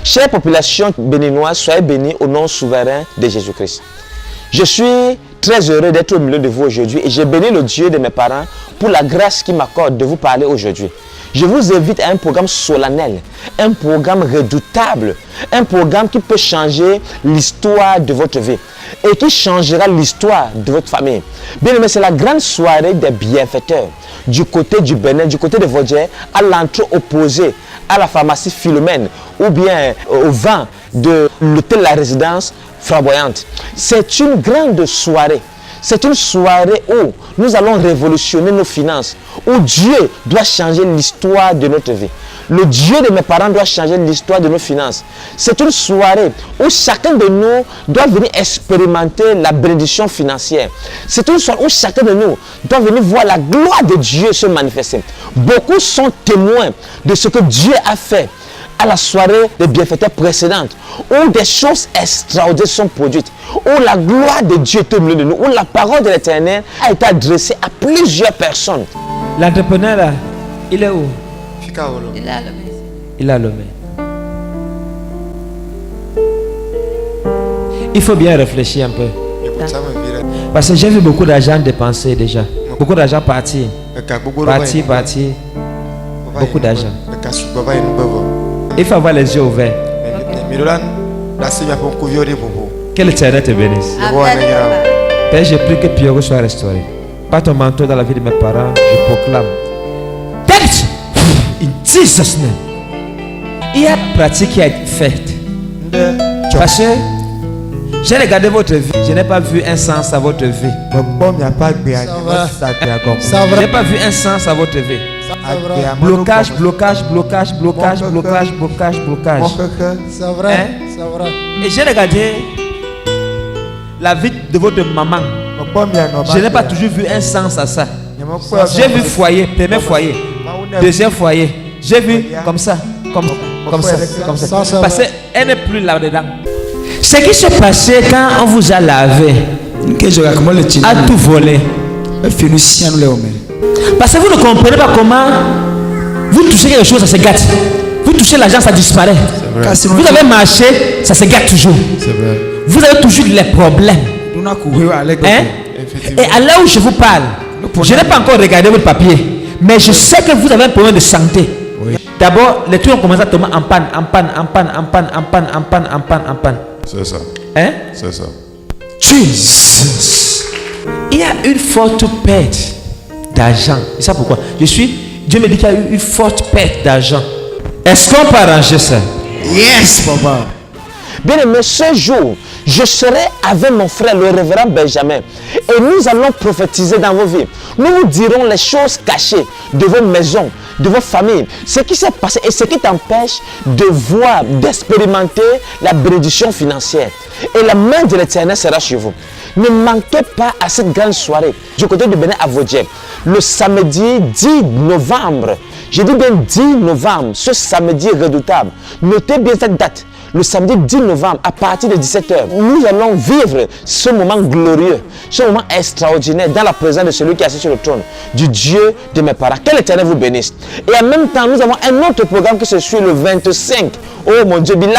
Chère population béninoise, soyez bénis au nom souverain de Jésus-Christ. Je suis très heureux d'être au milieu de vous aujourd'hui et je bénis le Dieu de mes parents pour la grâce qu'il m'accorde de vous parler aujourd'hui. Je vous invite à un programme solennel, un programme redoutable, un programme qui peut changer l'histoire de votre vie et qui changera l'histoire de votre famille. Bien aimé, c'est la grande soirée des bienfaiteurs du côté du Bénin, du côté de Vodje, à l'entrée opposée à la pharmacie Philomène ou bien au vent de l'hôtel La Résidence Flamboyante. C'est une grande soirée. C'est une soirée où nous allons révolutionner nos finances, où Dieu doit changer l'histoire de notre vie. Le Dieu de mes parents doit changer l'histoire de nos finances. C'est une soirée où chacun de nous doit venir expérimenter la bénédiction financière. C'est une soirée où chacun de nous doit venir voir la gloire de Dieu se manifester. Beaucoup sont témoins de ce que Dieu a fait à la soirée des bienfaiteurs précédentes, où des choses extraordinaires sont produites, où la gloire de Dieu est au milieu de nous, où la parole de l'Éternel a été adressée à plusieurs personnes. L'entrepreneur là, il est où? Il a le Lomé. Il a Lomé. Il faut bien réfléchir un peu. Parce que j'ai vu beaucoup d'argent dépenser déjà. Beaucoup d'argent partir. Partir. Beaucoup d'argent. Il faut avoir les yeux ouverts. Que l'Éternel te bénisse. Père, je prie que Pierre soit restauré. Par ton manteau dans la vie de mes parents, je proclame. Tête! In Jesus' name. Il y a une pratique qui a été faite. Parce que j'ai regardé votre vie, je n'ai pas vu un sens à votre vie. Je n'ai pas vu un sens à votre vie. Blocage. C'est vrai, c'est vrai. Et j'ai regardé la vie de votre maman. Je n'ai pas toujours vu un sens à ça. J'ai vu foyer, premier foyer, deuxième foyer. J'ai vu comme ça. Parce qu'elle n'est plus là-dedans. Ce qui s'est passé quand on vous a lavé, a tout volé. Parce que vous ne comprenez pas comment vous touchez quelque chose, ça se gâte. Vous touchez l'argent, ça disparaît. Vous avez marché, ça se gâte toujours. Vous avez toujours les problèmes. Hein? Et à l'heure où je vous parle, je n'ai pas encore regardé votre papier, mais je sais que vous avez un problème de santé. D'abord, les trucs ont commencé à tomber en panne. C'est ça. Hein? C'est ça. Jesus. Il y a une forte perte d'argent. Et ça pourquoi? Dieu me dit qu'il y a eu une forte perte d'argent. Est-ce qu'on peut arranger ça? Yes, papa. Bien aimé, ce jour, je serai avec mon frère, le révérend Benjamin. Et nous allons prophétiser dans vos vies. Nous vous dirons les choses cachées de vos maisons, de vos familles. Ce qui s'est passé et ce qui t'empêche de voir, d'expérimenter la bénédiction financière. Et la main de l'Éternel sera sur vous. Ne manquez pas à cette grande soirée du côté de Bénin à Vodje. Le samedi 10 novembre. Je dis bien 10 novembre, ce samedi redoutable. Notez bien cette date. Le samedi 10 novembre, à partir de 17h, nous allons vivre ce moment glorieux, ce moment extraordinaire dans la présence de celui qui est assis sur le trône, du Dieu de mes parents. Que l'Éternel vous bénisse. Et en même temps, nous avons un autre programme qui se suit le 25. Oh mon Dieu, bien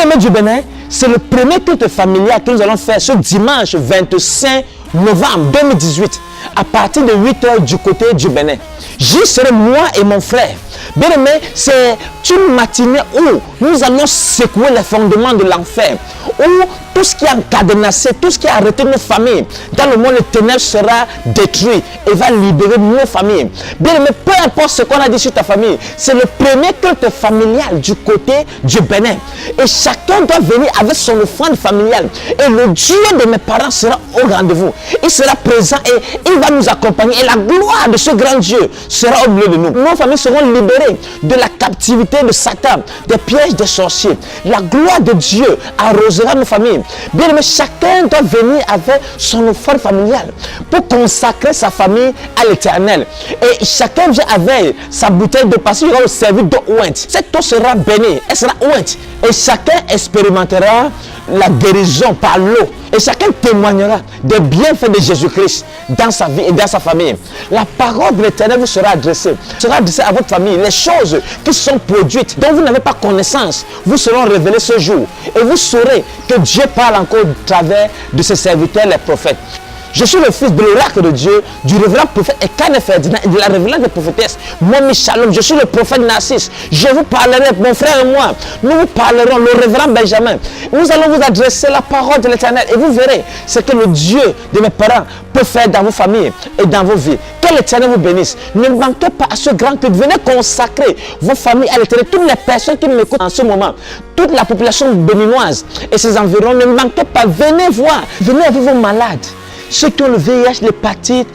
aimé du Bénin, c'est le premier culte familial que nous allons faire ce dimanche 25 novembre 2018 à partir de 8h du côté du Bénin. J'y serai moi et mon frère. Bien aimé, c'est une matinée où nous allons secouer les fondements de l'enfer, où tout ce qui a encadenassé, tout ce qui a arrêté nos familles, dans le monde, le ténèbre sera détruit et va libérer nos familles. Bien aimé, peu importe ce qu'on a dit sur ta famille, c'est le premier culte familial du côté du Bénin. Et chacun doit venir avec son offrande familiale. Et le Dieu de mes parents sera au rendez-vous. Il sera présent et il va nous accompagner. Et la gloire de ce grand Dieu sera au milieu de nous. Nos familles seront libérées de la captivité de Satan, des pièges des sorciers. La gloire de Dieu arrosera nos familles. Bien aimé, chacun doit venir avec son offrande familiale pour consacrer sa famille à l'Éternel. Et chacun vient avec sa bouteille de parce qu'il aura servi d'eau ouinte. Cette eau sera bénie, elle sera ouinte. Et chacun expérimentera la guérison par l'eau. Et chacun témoignera des bienfaits de Jésus-Christ dans sa vie et dans sa famille. La parole de l'Éternel vous sera adressée à votre famille. Les choses qui sont produites, dont vous n'avez pas connaissance, vous seront révélées ce jour. Et vous saurez que Dieu parle encore au travers de ses serviteurs, les prophètes. Je suis le fils de l'oracle de Dieu, du révérend prophète Ekane Ferdinand et de la révérende prophétesse Momi Shalom. Je suis le prophète Narcisse. Je vous parlerai, mon frère et moi, nous vous parlerons, le révérend Benjamin. Nous allons vous adresser la parole de l'Éternel et vous verrez ce que le Dieu de mes parents peut faire dans vos familles et dans vos vies. Que l'Éternel vous bénisse. Ne manquez pas à ce grand culte. Venez consacrer vos familles à l'Éternel. Toutes les personnes qui m'écoutent en ce moment, toute la population béninoise et ses environs, ne manquez pas. Venez voir. Venez avec vos malades. Ceux qui ont le VIH, l'hépatite,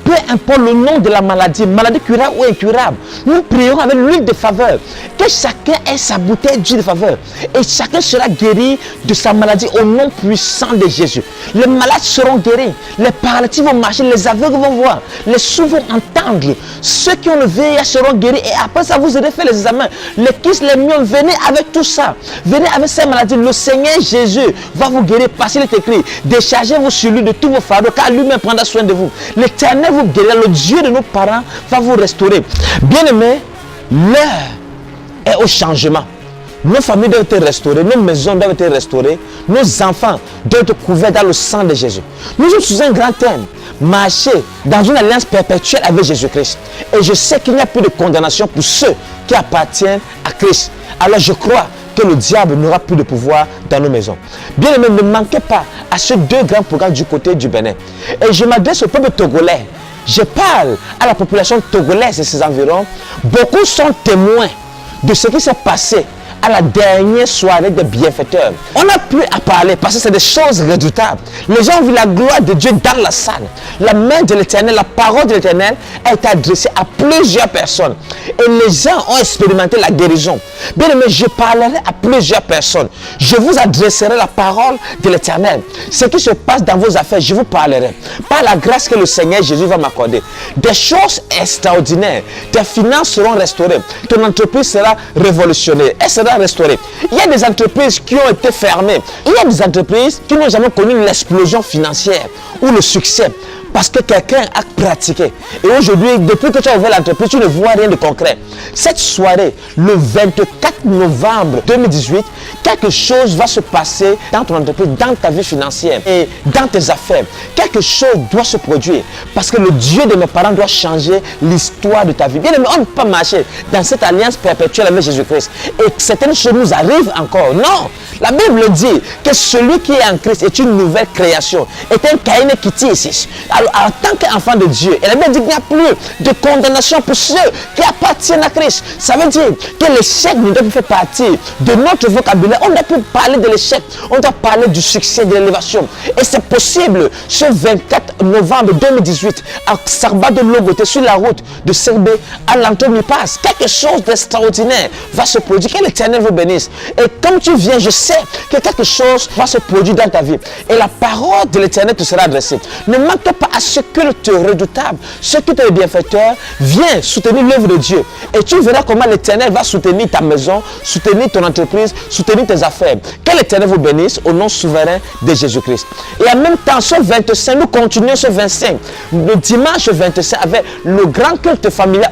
peu importe le nom de la maladie, maladie curable ou incurable, nous prions avec l'huile de faveur. Que chacun ait sa bouteille d'huile de faveur. Et chacun sera guéri de sa maladie au nom puissant de Jésus. Les malades seront guéris. Les paralytiques vont marcher, les aveugles vont voir, les sourds vont entendre. Ceux qui ont le VIH seront guéris. Et après ça, vous aurez fait les examens. Les kisses, les myons, venez avec tout ça. Venez avec ces maladies. Le Seigneur Jésus va vous guérir parce qu'il est écrit. Déchargez-vous sur lui de tous vos fardeaux, car lui-même prendra soin de vous. L'Éternel vous guérira. Le Dieu de nos parents va vous restaurer. Bien-aimés, l'heure est au changement. Nos familles doivent être restaurées, nos maisons doivent être restaurées, nos enfants doivent être couverts dans le sang de Jésus. Nous sommes sous un grand thème, marcher dans une alliance perpétuelle avec Jésus-Christ. Et je sais qu'il n'y a plus de condamnation pour ceux qui appartiennent à Christ. Alors je crois que le diable n'aura plus de pouvoir dans nos maisons. Bien aimé, ne manquez pas à ces deux grands programmes du côté du Bénin. Et je m'adresse au peuple togolais. Je parle à la population togolaise et ses environs. Beaucoup sont témoins de ce qui s'est passé à la dernière soirée des bienfaiteurs. On n'a plus à parler parce que c'est des choses redoutables. Les gens ont vu la gloire de Dieu dans la salle. La main de l'Éternel, la parole de l'Éternel a été adressée à plusieurs personnes. Et les gens ont expérimenté la guérison. Bien aimé, je parlerai à plusieurs personnes. Je vous adresserai la parole de l'Éternel. Ce qui se passe dans vos affaires, je vous parlerai. Par la grâce que le Seigneur Jésus va m'accorder. Des choses extraordinaires. Tes finances seront restaurées. Ton entreprise sera révolutionnée. Elle sera restaurée. Il y a des entreprises qui ont été fermées. Il y a des entreprises qui n'ont jamais connu l'explosion financière ou le succès parce que quelqu'un a pratiqué. Et aujourd'hui, depuis que tu as ouvert l'entreprise, tu ne vois rien de concret. Cette soirée, le 24 novembre 2018, quelque chose va se passer dans ton entreprise, dans ta vie financière et dans tes affaires. Quelque chose doit se produire parce que le Dieu de mes parents doit changer l'histoire de ta vie. Bien aimé, on ne peut pas marcher dans cette alliance perpétuelle avec Jésus-Christ et certaines choses nous arrivent encore. Non, la Bible dit que celui qui est en Christ est une nouvelle création, est un Caïn qui tire ici. Alors, en tant qu'enfant de Dieu, et la Bible dit qu'il n'y a plus de condamnation pour ceux qui appartiennent à Christ. Ça veut dire que l'échec ne doit plus faire partie de notre vocabulaire. On ne doit plus parler de l'échec, on doit parler du succès, de l'élévation. Et c'est possible ce 24 novembre 2018 à Sarba de Logoté, sur la route de Serbé à l'Anthony Pass. Quelque chose d'extraordinaire va se produire. Que l'Éternel vous bénisse. Et comme tu viens, je sais que quelque chose va se produire dans ta vie. Et la parole de l'Éternel te sera adressée. Ne manque pas à ce que te redoutable, ce que tes bienfaiteurs, viens soutenir l'œuvre de Dieu. Et tu verras comment l'Éternel va soutenir ta maison, soutenir ton entreprise, soutenir tes affaires. Que l'Éternel vous bénisse au nom souverain de Jésus-Christ. Et en même temps, ce 25, nous continuons ce 25. Le dimanche 25 avec le grand culte familial.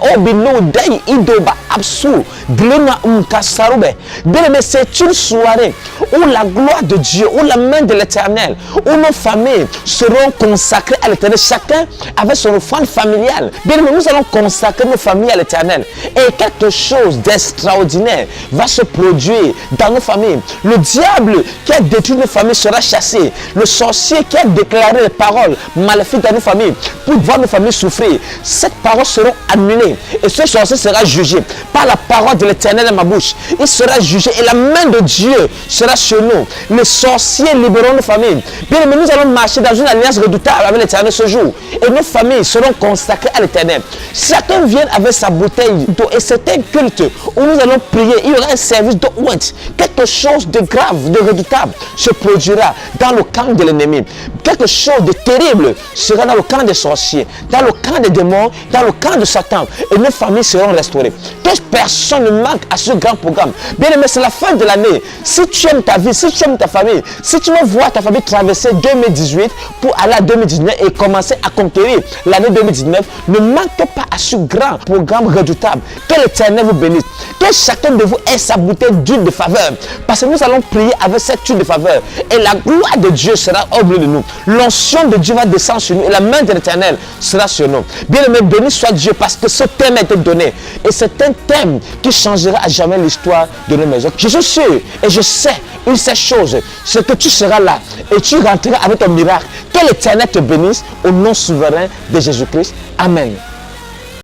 Bien aimé, c'est une soirée où la gloire de Dieu, où la main de l'Éternel, où nos familles seront consacrées à l'Éternel. Chacun avec son offrande familiale. Bien aimé, nous allons consacrer nos familles à l'Éternel. Et quelque chose d'extraordinaire va se produire dans nos familles. Le diable qui a détruit nos familles sera chassé. Le sorcier qui a déclaré les paroles maléfiques dans nos familles pour voir nos familles souffrir, cette parole sera annulée. Et ce sorcier sera jugé par la parole de l'Éternel dans ma bouche. Il sera jugé et la main de Dieu sera sur nous. Les sorciers libéreront nos familles. Bien aimé, nous allons marcher dans une alliance redoutable avec l'Éternel ce jour. Et nos familles seront consacrées à l'Éternel. Chacun vient avec sa bouteille d'eau. Et c'est un culte où nous allons prier. Il y aura un service d'eau. Quelque chose de grave, de redoutable se produira dans le camp de l'ennemi. Quelque chose de terrible sera dans le camp des sorciers, dans le camp des démons, dans le camp de Satan. Et nos familles seront restaurées. Que personne ne manque à ce grand programme. Bien aimé, c'est la fin de l'année. Si tu tu aimes ta vie, si tu aimes ta famille, si tu veux voir ta famille traverser 2018 pour aller à 2019 et commencer à conquérir l'année 2019, ne manque pas à ce grand programme redoutable. Que l'Éternel vous bénisse. Que chacun de vous ait sa bouteille d'huile de faveur. Parce que nous allons prier avec cette huile de faveur. Et la gloire de Dieu sera au milieu de nous. L'onction de Dieu va descendre sur nous et la main de l'Éternel sera sur nous. Bien-aimé, béni soit Dieu parce que ce thème a été donné. Et c'est un thème qui changera à jamais l'histoire de nos maisons. Je suis sûr et je sais une seule chose, c'est que tu seras là et tu rentreras avec ton miracle. Que l'Éternel te bénisse au nom souverain de Jésus-Christ. Amen.